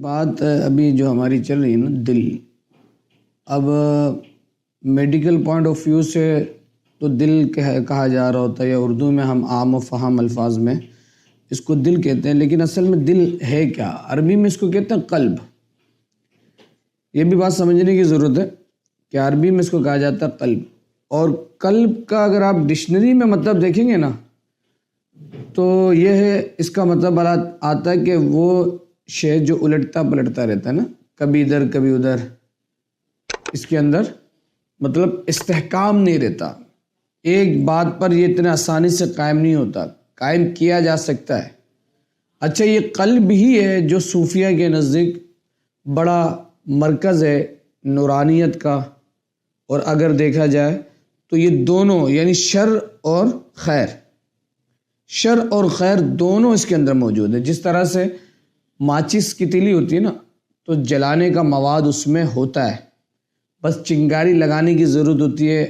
بات ابھی جو ہماری چل رہی ہے نا دل، اب میڈیکل پوائنٹ آف ویو سے تو دل کہا جا رہا ہوتا ہے، یا اردو میں ہم عام و فہم الفاظ میں اس کو دل کہتے ہیں، لیکن اصل میں دل ہے کیا؟ عربی میں اس کو کہتے ہیں قلب۔ یہ بھی بات سمجھنے کی ضرورت ہے کہ عربی میں اس کو کہا جاتا ہے قلب، اور قلب کا اگر آپ ڈکشنری میں مطلب دیکھیں گے نا تو یہ ہے، اس کا مطلب آتا ہے کہ وہ شے جو الٹتا پلٹتا رہتا ہے نا، کبھی ادھر کبھی ادھر، اس کے اندر مطلب استحکام نہیں رہتا، ایک بات پر یہ اتنے آسانی سے قائم نہیں ہوتا، قائم کیا جا سکتا ہے۔ اچھا، یہ قلب ہی ہے جو صوفیہ کے نزدیک بڑا مرکز ہے نورانیت کا، اور اگر دیکھا جائے تو یہ دونوں یعنی شر اور خیر دونوں اس کے اندر موجود ہیں۔ جس طرح سے ماچس کی تیلی ہوتی ہے نا، تو جلانے کا مواد اس میں ہوتا ہے، بس چنگاری لگانے کی ضرورت ہوتی ہے،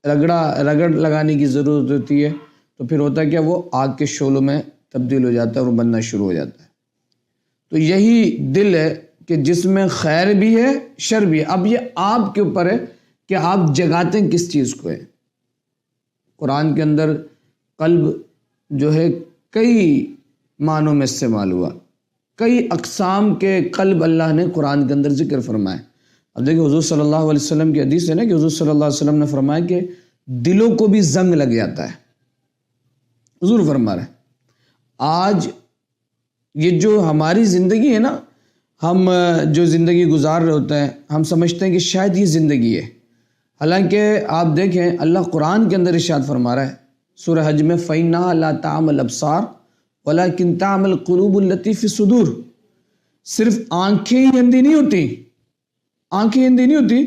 رگڑ لگانے کی ضرورت ہوتی ہے، تو پھر ہوتا ہے کیا، وہ آگ کے شعلوں میں تبدیل ہو جاتا ہے اور بننا شروع ہو جاتا ہے۔ تو یہی دل ہے کہ جس میں خیر بھی ہے شر بھی ہے۔ اب یہ آپ کے اوپر ہے کہ آپ جگاتے ہیں کس چیز کو ہے۔ قرآن کے اندر قلب جو ہے کئی معنوں میں استعمال ہوا، کئی اقسام کے قلب اللہ نے قرآن کے اندر ذکر فرمائے۔ اب دیکھیں حضور صلی اللہ علیہ وسلم کی حدیث ہے نا کہ حضور صلی اللہ علیہ وسلم نے فرمایا کہ دلوں کو بھی زنگ لگ جاتا ہے۔ حضور فرما رہے ہیں آج یہ جو ہماری زندگی ہے نا، ہم جو زندگی گزار رہے ہوتے ہیں، ہم سمجھتے ہیں کہ شاید یہ زندگی ہے، حالانکہ آپ دیکھیں اللہ قرآن کے اندر ارشاد فرما رہا ہے سورہ حج میں فَإِنَّهَا لَا تَعْمَى الْأَبْصَارُ وَلَكِنْ تَعْمَى الْقُلُوبُ الَّتِي فِي الصُّدُورِ۔ صرف آنکھیں ہی اندھی نہیں ہوتی،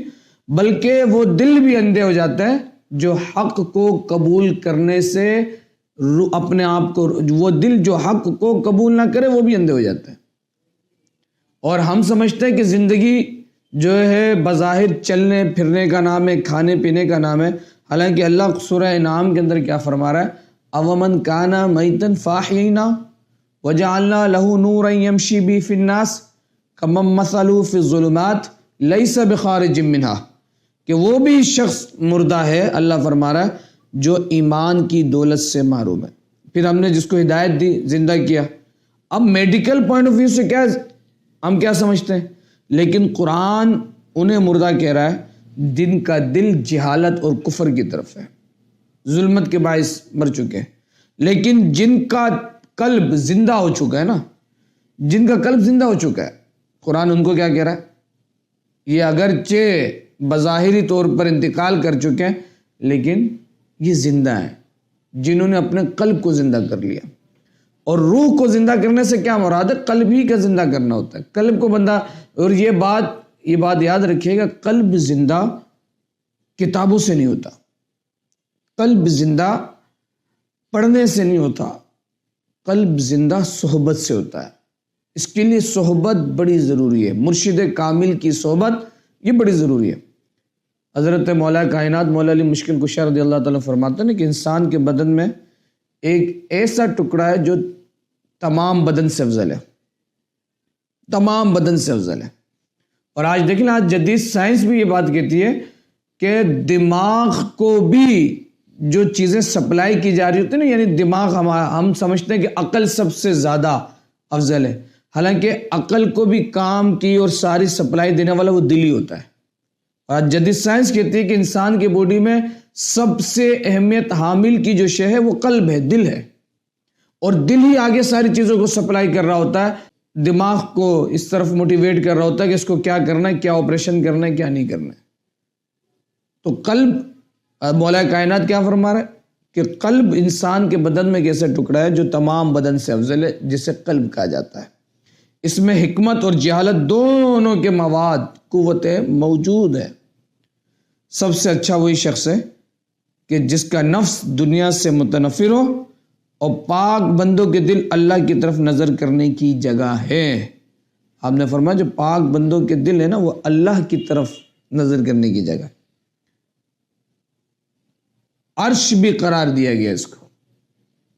بلکہ وہ دل بھی اندھے ہو جاتا ہے جو حق کو قبول کرنے سے اپنے آپ کو، وہ دل جو حق کو قبول نہ کرے وہ بھی اندھے ہو جاتا ہے۔ اور ہم سمجھتے ہیں کہ زندگی جو ہے بظاہر چلنے پھرنے کا نام ہے، کھانے پینے کا نام ہے، حالانکہ اللہ سورہ انعام کے اندر کیا فرما رہا ہے، اومن کان میتا فاحییناہ وجعلنا لہ نورا یمشی بہ فی الناس کمن مثلہ فی الظلمات لیس بخارج منہا، کہ وہ بھی شخص مردہ ہے، اللہ فرما رہا ہے جو ایمان کی دولت سے محروم ہے، پھر ہم نے جس کو ہدایت دی زندہ کیا۔ اب میڈیکل پوائنٹ آف ویو سے کیا ہم کیا سمجھتے ہیں، لیکن قرآن انہیں مردہ کہہ رہا ہے جن کا دل جہالت اور کفر کی طرف ہے، ظلمت کے باعث مر چکے ہیں، لیکن جن کا قلب زندہ ہو چکا ہے نا، جن کا قلب زندہ ہو چکا ہے، قرآن ان کو کیا کہہ رہا ہے، یہ اگرچہ بظاہری طور پر انتقال کر چکے ہیں لیکن یہ زندہ ہیں، جنہوں نے اپنے قلب کو زندہ کر لیا۔ اور روح کو زندہ کرنے سے کیا مراد ہے، قلب ہی کا زندہ کرنا ہوتا ہے، قلب کو بندہ، اور یہ بات یاد رکھیے گا، قلب زندہ کتابوں سے نہیں ہوتا، قلب زندہ پڑھنے سے نہیں ہوتا، قلب زندہ صحبت سے ہوتا ہے۔ اس کے لیے صحبت بڑی ضروری ہے، مرشد کامل کی صحبت یہ بڑی ضروری ہے۔ حضرت مولا کائنات مولا علی مشکل کشا رضی اللہ تعالیٰ فرماتے ہیں کہ انسان کے بدن میں ایک ایسا ٹکڑا ہے جو تمام بدن سے افضل ہے، تمام بدن سے افضل ہے۔ اور آج دیکھیں، آج جدید سائنس بھی یہ بات کہتی ہے کہ دماغ کو بھی جو چیزیں سپلائی کی جا رہی ہوتی ہیں نا، یعنی دماغ ہم سمجھتے ہیں کہ عقل سب سے زیادہ افضل ہے، حالانکہ عقل کو بھی کام کی اور ساری سپلائی دینے والا وہ دل ہی ہوتا ہے۔ اور جدید سائنس کہتی ہے کہ انسان کی باڈی میں سب سے اہمیت حامل کی جو شے ہے وہ قلب ہے، دل ہے، اور دل ہی آگے ساری چیزوں کو سپلائی کر رہا ہوتا ہے، دماغ کو اس طرف موٹیویٹ کر رہا ہوتا ہے کہ اس کو کیا کرنا ہے، کیا آپریشن کرنا ہے، کیا نہیں کرنا ہے۔ تو قلب، مولا کائنات کیا فرما رہا ہے کہ قلب انسان کے بدن میں ایسا ٹکڑا ہے جو تمام بدن سے افضل ہے، جسے قلب کہا جاتا ہے۔ اس میں حکمت اور جہالت دونوں کے مواد، قوتیں موجود ہیں۔ سب سے اچھا وہی شخص ہے کہ جس کا نفس دنیا سے متنفر ہو اور پاک بندوں کے دل اللہ کی طرف نظر کرنے کی جگہ ہے۔ آپ نے فرمایا جو پاک بندوں کے دل ہے نا، وہ اللہ کی طرف نظر کرنے کی جگہ ہے۔ عرش بھی قرار دیا گیا اس کو،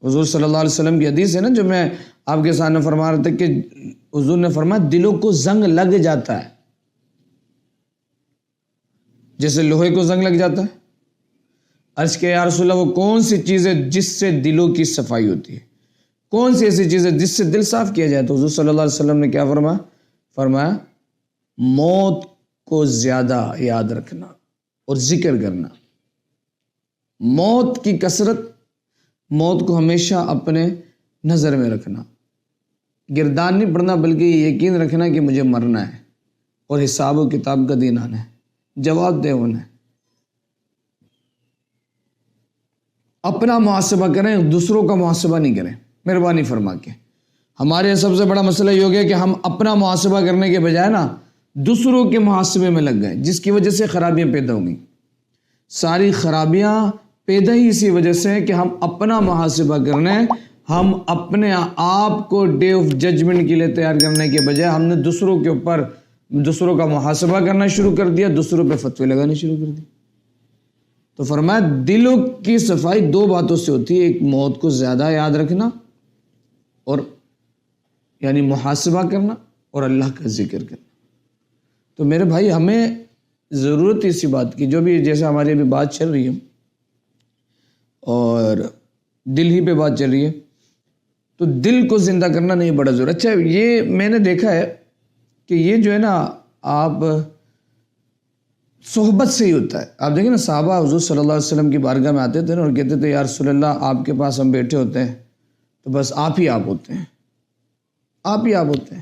حضور صلی اللہ علیہ وسلم کی حدیث ہے نا جو میں آپ کے سامنے فرما رہے تھے کہ حضور نے فرمایا دلوں کو زنگ لگ جاتا ہے، جیسے لوہے کو زنگ لگ جاتا ہے۔ عرض کہ یا رسول اللہ وہ کون سی چیز ہے جس سے دلوں کی صفائی ہوتی ہے؟ کون سی ایسی چیز ہے جس سے دل صاف کیا جائے؟ تو حضور صلی اللہ علیہ وسلم نے کیا فرمایا موت کو زیادہ یاد رکھنا اور ذکر کرنا، موت کی کثرت، موت کو ہمیشہ اپنے نظر میں رکھنا، گردان نہیں پڑنا بلکہ یہ یقین رکھنا کہ مجھے مرنا ہے اور حساب و کتاب کا دن آنا ہے، جواب دہ ہونا ہے۔ اپنا محاسبہ کریں، دوسروں کا محاسبہ نہیں کریں، مہربانی فرما کے۔ ہمارے سب سے بڑا مسئلہ یہ ہو گیا کہ ہم اپنا محاسبہ کرنے کے بجائے نا دوسروں کے محاسبے میں لگ گئے، جس کی وجہ سے خرابیاں پیدا ہو گئیں۔ ساری خرابیاں پیدا ہی اسی وجہ سے کہ ہم اپنا محاسبہ کرنے، ہم اپنے آپ کو ڈے آف ججمنٹ کے لیے تیار کرنے کے بجائے ہم نے دوسروں کے اوپر دوسروں کا محاسبہ کرنا شروع کر دیا، دوسروں پہ فتوے لگانے شروع کر دی۔ تو فرمایا دلوں کی صفائی دو باتوں سے ہوتی ہے، ایک موت کو زیادہ یاد رکھنا اور یعنی محاسبہ کرنا، اور اللہ کا ذکر کرنا۔ تو میرے بھائی ہمیں ضرورت اسی بات کی، جو بھی جیسے ہماری ابھی بات چل رہی ہے اور دل ہی پہ بات چل رہی ہے، تو دل کو زندہ کرنا نہیں بڑا ضرور۔ اچھا یہ میں نے دیکھا ہے کہ یہ جو ہے نا آپ صحبت سے ہی ہوتا ہے۔ آپ دیکھیں نا صحابہ حضور صلی اللہ علیہ وسلم کی بارگاہ میں آتے تھے نا اور کہتے تھے یا رسول اللہ آپ کے پاس ہم بیٹھے ہوتے ہیں تو بس آپ ہی آپ ہوتے ہیں، آپ ہی آپ ہوتے ہیں،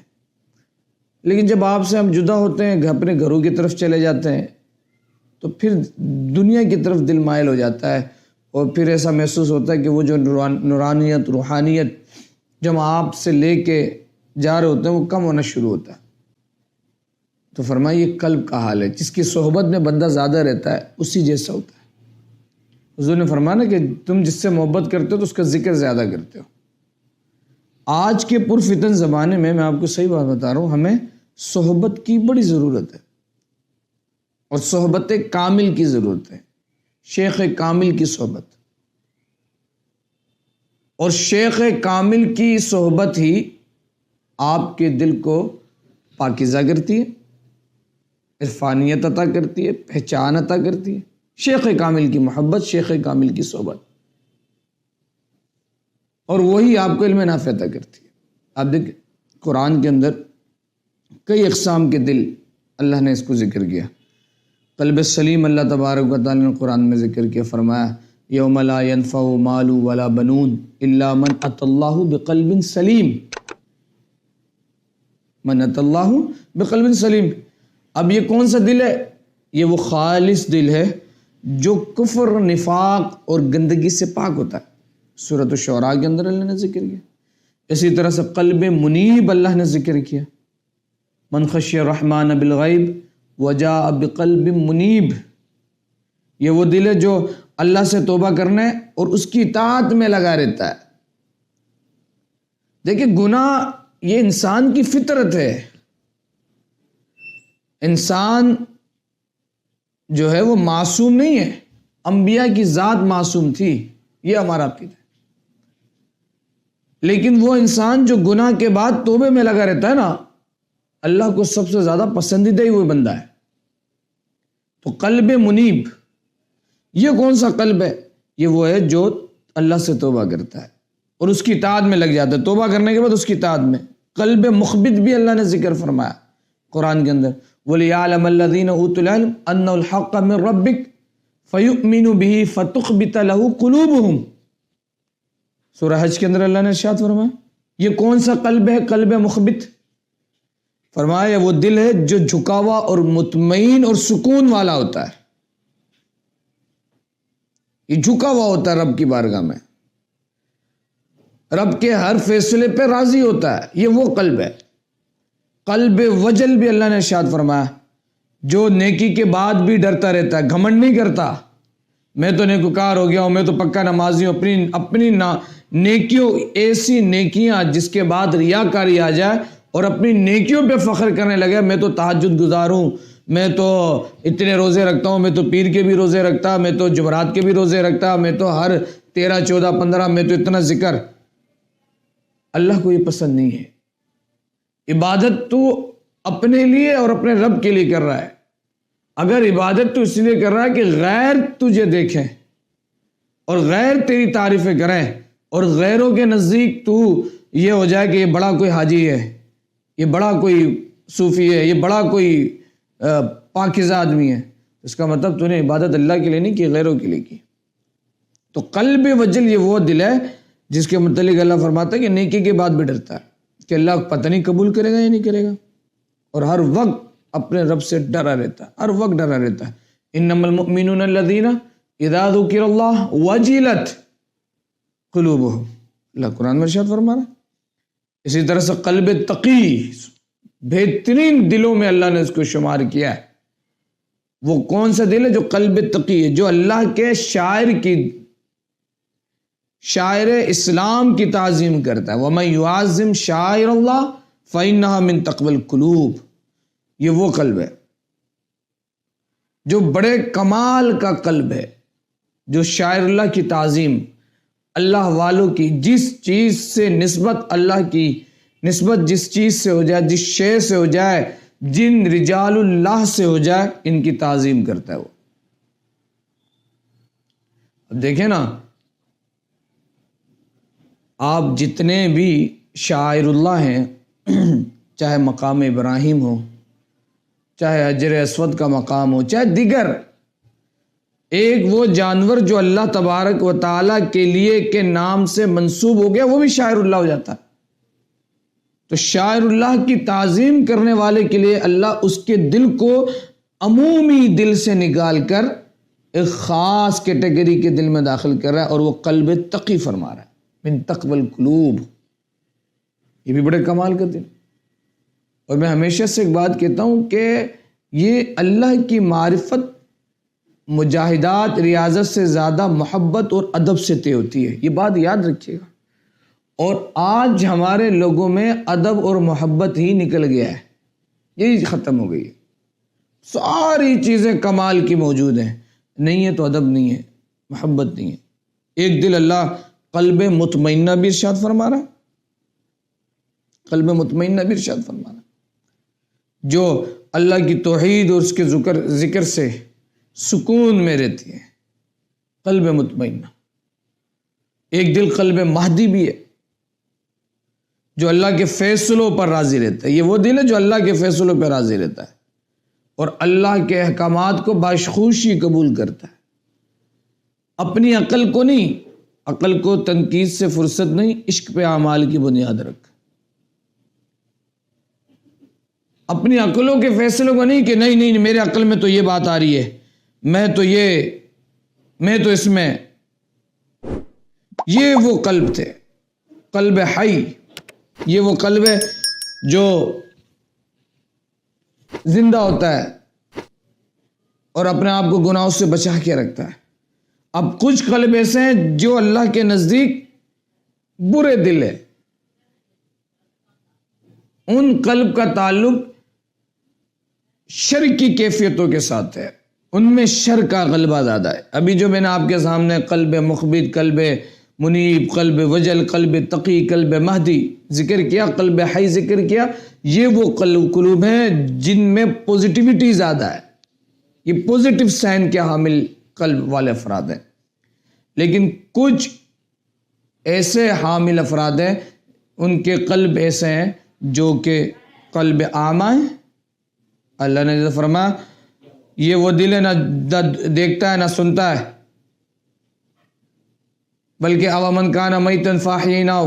لیکن جب آپ سے ہم جدا ہوتے ہیں، اپنے گھروں کی طرف چلے جاتے ہیں تو پھر دنیا کی طرف دل مائل ہو جاتا ہے، اور پھر ایسا محسوس ہوتا ہے کہ وہ جو نورانیت، روحانیت جو ہم آپ سے لے کے جا رہے ہوتے ہیں وہ کم ہونا شروع ہوتا ہے۔ تو فرمایا یہ قلب کا حال ہے، جس کی صحبت میں بندہ زیادہ رہتا ہے اسی جیسا ہوتا ہے۔ حضور نے فرمایا نا کہ تم جس سے محبت کرتے ہو تو اس کا ذکر زیادہ کرتے ہو۔ آج کے پرفتن زمانے میں آپ کو صحیح بات بتا رہا ہوں، ہمیں صحبت کی بڑی ضرورت ہے، اور صحبت کامل کی ضرورت ہے، شیخ کامل کی صحبت، اور شیخ کامل کی صحبت ہی آپ کے دل کو پاکیزہ کرتی ہے، عرفانیت عطا کرتی ہے، پہچان عطا کرتی ہے۔ شیخ کامل کی محبت، شیخ کامل کی صحبت، اور وہی آپ کو علم نافع عطا کرتی ہے۔ آپ دیکھیں قرآن کے اندر کئی اقسام کے دل اللہ نے اس کو ذکر کیا۔ قلب سلیم اللہ تبارک و تعالیٰ نے قرآن میں ذکر کیا، فرمایا یوم لا ينفع مال ولا بنون الا من اتى اللہ بقلب سلیم، من اتى اللہ بقلب سلیم۔ اب یہ کون سا دل ہے؟ یہ وہ خالص دل ہے جو کفر، نفاق اور گندگی سے پاک ہوتا ہے۔ سورۃ الشعراء کے اندر اللہ نے ذکر کیا۔ اسی طرح سے قلب منیب اللہ نے ذکر کیا، من خشی الرحمن بالغیب وجاء بقلب منیب۔ یہ وہ دل ہے جو اللہ سے توبہ کرنے اور اس کی اطاعت میں لگا رہتا ہے۔ دیکھیں گناہ یہ انسان کی فطرت ہے، انسان جو ہے وہ معصوم نہیں ہے، انبیاء کی ذات معصوم تھی، یہ ہمارا عقیدہ ہے، لیکن وہ انسان جو گناہ کے بعد توبے میں لگا رہتا ہے نا، اللہ کو سب سے زیادہ پسندیدہ ہی وہ بندہ ہے۔ تو قلب منیب یہ کون سا قلب ہے؟ یہ وہ ہے جو اللہ سے توبہ کرتا ہے اور اس کی اطاعت میں لگ جاتا ہے، توبہ کرنے کے بعد اس کی اطاعت میں۔ قلب مخبت بھی اللہ نے ذکر فرمایا قرآن کے اندر، وَلِيَعْلَمَ الَّذِينَ أُوتُوا الْعِلْمَ أَنَّهُ الْحَقَّ مِنْ رَبِّكَ فَيُؤْمِنُ بِهِ فَتُخْبِتَ لَهُ قُلُوبُهُمْ۔ سورہ حج کے اندر اللہ نے ارشاد فرمایا یہ کون سا قلب ہے؟ قلب مخبت۔ فرمایا وہ دل ہے جو جھکا ہوا اور مطمئن اور سکون والا ہوتا ہے، یہ جھکا ہوا ہوتا ہے رب کی بارگاہ میں، رب کے ہر فیصلے پہ راضی ہوتا ہے، یہ وہ قلب ہے۔ قلب وجل بھی اللہ نے ارشاد فرمایا جو نیکی کے بعد بھی ڈرتا رہتا ہے، گھمنڈ نہیں کرتا، میں تو نیکوکار ہو گیا ہوں، میں تو پکا نمازی ہوں، اپنی نیکیوں، ایسی نیکیاں جس کے بعد ریاکاری آ جائے اور اپنی نیکیوں پہ فخر کرنے لگے، میں تو تہجد گزار ہوں، میں تو اتنے روزے رکھتا ہوں، میں تو پیر کے بھی روزے رکھتا، میں تو جمعرات کے بھی روزے رکھتا، میں تو ہر 13، 14، 15 میں تو اتنا ذکر۔ اللہ کو یہ پسند نہیں ہے۔ عبادت تو اپنے لیے اور اپنے رب کے لیے کر رہا ہے۔ اگر عبادت تو اس لیے کر رہا ہے کہ غیر تجھے دیکھیں اور غیر تیری تعریفیں کریں اور غیروں کے نزدیک تو یہ ہو جائے کہ یہ بڑا کوئی حاجی ہے، یہ بڑا کوئی صوفی ہے، یہ بڑا کوئی پاکیزہ آدمی ہے، اس کا مطلب تو نے عبادت اللہ کے لیے نہیں کی، غیروں کے لیے کی۔ تو قلب وجل یہ وہ دل ہے جس کے متعلق اللہ فرماتا ہے کہ نیکی کی بات بھی ڈرتا ہے کہ اللہ پتہ نہیں قبول کرے گا یا نہیں کرے گا، اور ہر وقت اپنے رب سے ڈرا رہتا ہے، ہر وقت ڈرا رہتا ہے۔ انما المؤمنون الذین اذا ذکر اللہ وجلت قلوبہم، اللہ قرآن میں ارشاد فرما رہا ہے۔ اسی طرح سے قلب تقی، بہترین دلوں میں اللہ نے اس کو شمار کیا ہے۔ وہ کون سا دل ہے؟ جو قلب تقی ہے، جو اللہ کے شاعر اسلام کی تعظیم کرتا ہے۔ وَمَن يُعَظِّمْ شَعَائِرَ اللَّهِ فَإِنَّهَا مِن تَقْوَى الْقُلُوبِ، یہ وہ قلب ہے جو بڑے کمال کا قلب ہے، جو شاعر اللہ کی تعظیم، اللہ والوں کی جس چیز سے نسبت، اللہ کی نسبت جس چیز سے ہو جائے، جس شے سے ہو جائے، جن رجال اللہ سے ہو جائے، ان کی تعظیم کرتا ہے وہ۔ اب دیکھیں نا، آپ جتنے بھی شاعر اللہ ہیں، چاہے مقام ابراہیم ہو، چاہے حجر اسود کا مقام ہو، چاہے دیگر ایک وہ جانور جو اللہ تبارک و تعالیٰ کے لیے کے نام سے منسوب ہو گیا، وہ بھی شاعر اللہ ہو جاتا ہے۔ تو شاعر اللہ کی تعظیم کرنے والے کے لیے اللہ اس کے دل کو عمومی دل سے نکال کر ایک خاص کیٹیگری کے دل میں داخل کر رہا ہے، اور وہ قلب تقی فرما رہا ہے، من تقوی القلوب۔ یہ بھی بڑے کمال کا دل۔ اور میں ہمیشہ سے ایک بات کہتا ہوں کہ یہ اللہ کی معرفت مجاہدات ریاضت سے زیادہ محبت اور ادب سے طے ہوتی ہے، یہ بات یاد رکھیے گا۔ اور آج ہمارے لوگوں میں ادب اور محبت ہی نکل گیا ہے، یہی ختم ہو گئی ہے۔ ساری چیزیں کمال کی موجود ہیں، نہیں ہے تو ادب نہیں ہے، محبت نہیں ہے۔ ایک دل اللہ قلب مطمئنہ بھی ارشاد فرما رہا، قلب مطمئنہ بھی ارشاد فرما رہا، جو اللہ کی توحید اور اس کے ذکر سے سکون میں رہتی ہے، قلب مطمئنہ۔ ایک دل قلب مہدی بھی ہے، جو اللہ کے فیصلوں پر راضی رہتا ہے۔ یہ وہ دل ہے جو اللہ کے فیصلوں پر راضی رہتا ہے اور اللہ کے احکامات کو باشخوشی قبول کرتا ہے، اپنی عقل کو نہیں، عقل کو تنقید سے فرصت نہیں، عشق پہ اعمال کی بنیاد رکھ، اپنی عقلوں کے فیصلوں کو نہیں کہ نہیں میرے عقل میں تو یہ بات آ رہی ہے، میں تو اس میں، یہ وہ قلب تھے، قلب حی، یہ وہ قلب ہے جو زندہ ہوتا ہے اور اپنے آپ کو گناہوں سے بچا کے رکھتا ہے۔ اب کچھ قلب ایسے ہیں جو اللہ کے نزدیک برے دل ہے، ان قلب کا تعلق شر کی کیفیتوں کے ساتھ ہے، ان میں شر کا غلبہ زیادہ ہے۔ ابھی جو میں نے آپ کے سامنے قلب مخبت، قلب منیب، قلب وجل، قلب تقی، قلب مہدی ذکر کیا، قلب حی ذکر کیا، یہ وہ قلوب ہیں جن میں پوزیٹیوٹی زیادہ ہے، یہ پوزیٹیو سائن کے حامل قلب والے افراد ہیں۔ لیکن کچھ ایسے حامل افراد ہیں، ان کے قلب ایسے ہیں جو کہ قلب اعمیٰ ہیں۔ اللہ نے فرمایا یہ وہ دل ہے نہ دیکھتا ہے نہ سنتا ہے، بلکہ اوامن کان میتن فاحییناہ،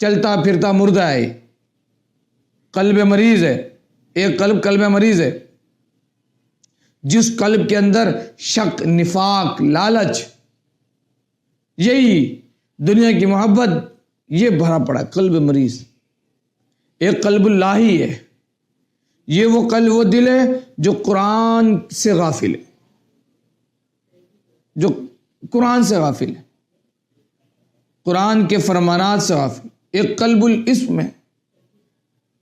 چلتا پھرتا مردہ ہے، قلب مریض ہے۔ ایک قلب مریض ہے، جس قلب کے اندر شک، نفاق، لالچ، یہی دنیا کی محبت، یہ بھرا پڑا قلب مریض۔ ایک قلب اللاہی ہے، یہ وہ قلب، وہ دل ہے جو قرآن سے غافل ہے، جو قرآن سے غافل ہے، قرآن کے فرمانات سے غافل۔ ایک قلب الاسم ہے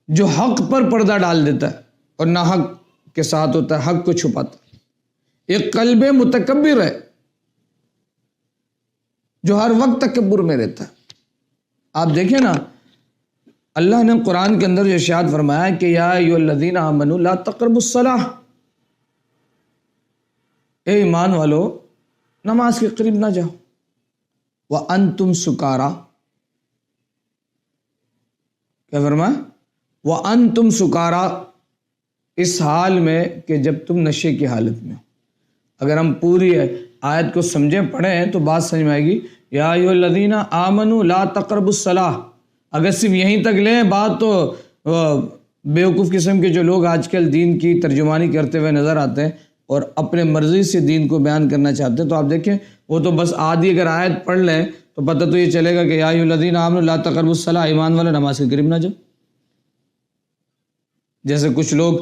جو حق پر پردہ ڈال دیتا ہے اور نہ حق کے ساتھ ہوتا ہے، حق کو چھپاتا ہے۔ ایک قلب متکبر ہے جو ہر وقت تکبر میں رہتا ہے۔ آپ دیکھیں نا، اللہ نے قرآن کے اندر جو ارشاد فرمایا کہ یا ایھا الذین آمنوا لا تقربوا الصلاۃ، اے ایمان والو نماز کے قریب نہ جاؤ، وانتم سکارا، کیا فرمایا؟ وانتم سکارا، اس حال میں کہ جب تم نشے کی حالت میں ہو۔ اگر ہم پوری آیت کو سمجھیں پڑھیں تو بات سمجھ میں آئے گی، یا ایھا الذین آمنوا لا تقربوا الصلاۃ۔ اگر صرف یہیں تک لیں بات تو بیوقوف قسم کے جو لوگ آج کل دین کی ترجمانی کرتے ہوئے نظر آتے ہیں اور اپنے مرضی سے دین کو بیان کرنا چاہتے ہیں، تو آپ دیکھیں وہ تو بس آدھی اگر آیت پڑھ لیں تو پتہ تو یہ چلے گا کہ یا ایھا الذین آمنوا لا تقربوا الصلاۃ، ایمان والے نماز کے قریب نہ جاؤ۔ جیسے کچھ لوگ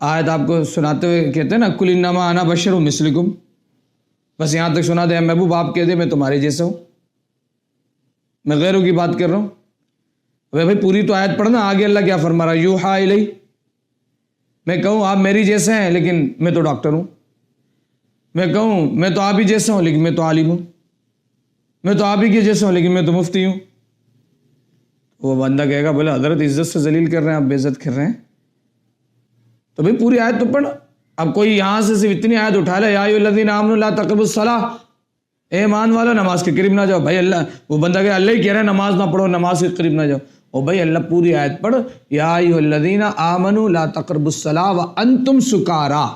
آیت آپ کو سناتے ہوئے کہتے ہیں نا، قل انما انا بشر مثلکم، بس یہاں تک سنا دے محبوب، آپ کہہ دیں میں تمہارے جیسا ہوں، میں غیروں کی بات کر رہا ہوں۔ بھائی پوری تو آیت پڑھنا، آگے اللہ کیا فرما رہا ہے، یوحا الی، میں کہوں آپ میری جیسے ہیں لیکن میں تو ڈاکٹر ہوں، میں کہوں میں تو آپ ہی جیسا ہوں لیکن میں تو عالم ہوں، میں تو آپ ہی کے جیسا ہوں لیکن میں تو مفتی ہوں۔ وہ بندہ کہے گا بولے حضرت عزت سے ذلیل کر رہے ہیں، آپ بے عزت کر رہے ہیں۔ تو بھائی پوری آیت تو پڑھ۔ اب کوئی یہاں سے صرف اتنی آیت اٹھا لے، یا ایھا الذین آمنوا لا تقربوا الصلاۃ، اے ایمان والو نماز کے قریب نہ جاؤ۔ بھائی اللہ، وہ بندہ کہ اللہ ہی کہہ رہا ہے نماز نہ پڑھو، نماز کے قریب نہ جاؤ۔ اور بھائی اللہ پوری آیت پڑھ، یا ایھا الذین آمنوا لا تقربوا الصلاۃ وانتم سکارا،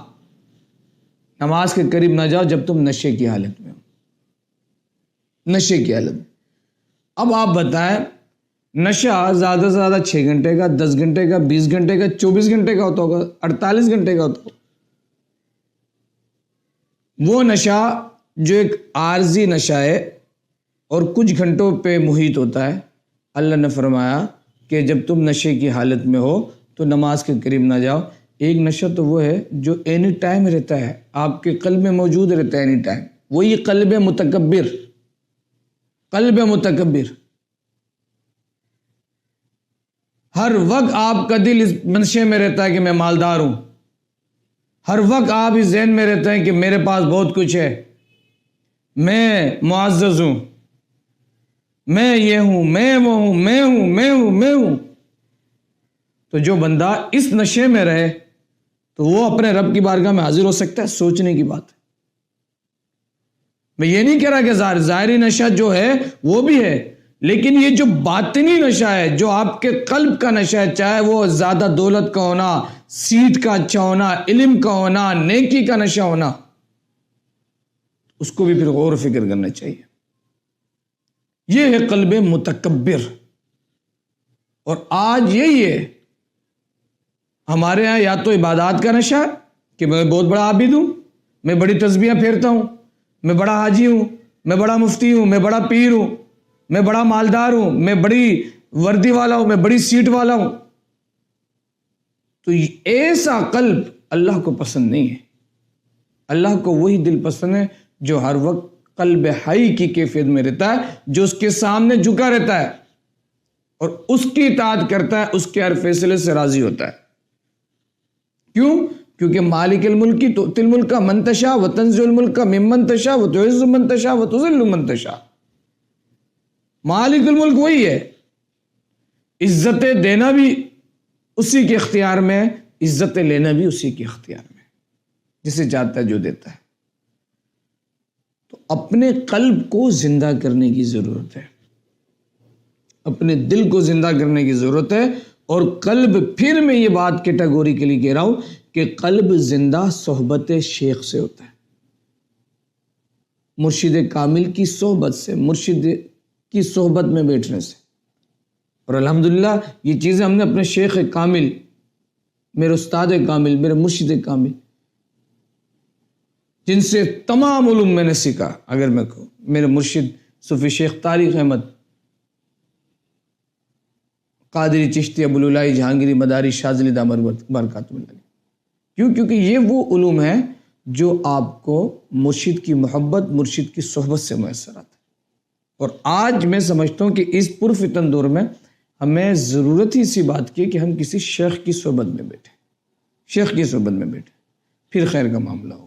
نماز کے قریب نہ جاؤ جب تم نشے کی حالت میں ہو، نشے کی حالت میں۔ اب آپ بتائیں نشہ زیادہ سے زیادہ 6 گھنٹے کا، 10 گھنٹے کا، 20 گھنٹے کا، 24 گھنٹے کا ہوتا ہوگا، 48 گھنٹے کا ہوتا ہوگا۔ وہ نشہ جو ایک عارضی نشہ ہے اور کچھ گھنٹوں پہ محیط ہوتا ہے، اللہ نے فرمایا کہ جب تم نشے کی حالت میں ہو تو نماز کے قریب نہ جاؤ۔ ایک نشہ تو وہ ہے جو اینی ٹائم رہتا ہے، آپ کے قلب میں موجود رہتا ہے اینی ٹائم، وہی قلب متکبر، قلب متکبر۔ ہر وقت آپ کا دل اس منشے میں رہتا ہے کہ میں مالدار ہوں، ہر وقت آپ اس ذہن میں رہتے ہیں کہ میرے پاس بہت کچھ ہے، میں معزز ہوں، میں یہ ہوں، میں وہ ہوں، میں ہوں، میں ہوں، میں ہوں۔ تو جو بندہ اس نشے میں رہے تو وہ اپنے رب کی بارگاہ میں حاضر ہو سکتا ہے؟ سوچنے کی بات ہے۔ میں یہ نہیں کہہ رہا کہ ظاہری نشہ جو ہے وہ بھی ہے، لیکن یہ جو باطنی نشہ ہے، جو آپ کے قلب کا نشہ ہے، چاہے وہ زیادہ دولت کا ہونا، سیٹ کا اچھا ہونا، علم کا ہونا، نیکی کا نشہ ہونا، اس کو بھی پھر غور و فکر کرنا چاہیے۔ یہ ہے قلب متکبر۔ اور آج یہی ہے ہمارے ہاں، یا تو عبادات کا نشہ کہ میں بہت بڑا عابد ہوں، میں بڑی تسبیحاں پھیرتا ہوں، میں بڑا حاجی ہوں، میں بڑا مفتی ہوں، میں بڑا پیر ہوں، میں بڑا مالدار ہوں، میں بڑی وردی والا ہوں، میں بڑی سیٹ والا ہوں۔ تو ایسا قلب اللہ کو پسند نہیں ہے۔ اللہ کو وہی دل پسند ہے جو ہر وقت قلب حی کی کیفیت میں رہتا ہے، جو اس کے سامنے جھکا رہتا ہے اور اس کی اطاعت کرتا ہے، اس کے ہر فیصلے سے راضی ہوتا ہے۔ کیوں؟ کیونکہ مالک الملک تؤتی الملک من تشاء وتنزع الملک ممن تشاء وتعز من تشاء وتذل من تشاء۔ مالک الملک وہی ہے، عزت دینا بھی اسی کے اختیار میں، عزت لینا بھی اسی کے اختیار میں، جسے چاہتا ہے جو دیتا ہے۔ تو اپنے قلب کو زندہ کرنے کی ضرورت ہے، اپنے دل کو زندہ کرنے کی ضرورت ہے۔ اور قلب، پھر میں یہ بات کیٹیگوری کے لیے کہہ رہا ہوں کہ قلب زندہ صحبت شیخ سے ہوتا ہے، مرشد کامل کی صحبت سے، مرشد کی صحبت میں بیٹھنے سے۔ اور الحمدللہ یہ چیزیں ہم نے اپنے شیخ کامل، میرے استاد کامل، میرے مرشد کامل، جن سے تمام علوم میں نے سیکھا، اگر میں کہوں میرے مرشد صوفی شیخ طارق احمد قادری چشتی ابوالعلائی جہانگیری مداری شاذلی دامت برکاتہ اللہ۔ کیوں؟ کیونکہ یہ وہ علوم ہیں جو آپ کو مرشد کی محبت، مرشد کی صحبت سے میسر آتا ہے۔ اور آج میں سمجھتا ہوں کہ اس پرفتن دور میں ہمیں ضرورت ہی اسی بات کی کہ ہم کسی شیخ کی صحبت میں بیٹھیں، شیخ کی صحبت میں بیٹھیں، پھر خیر کا معاملہ ہو۔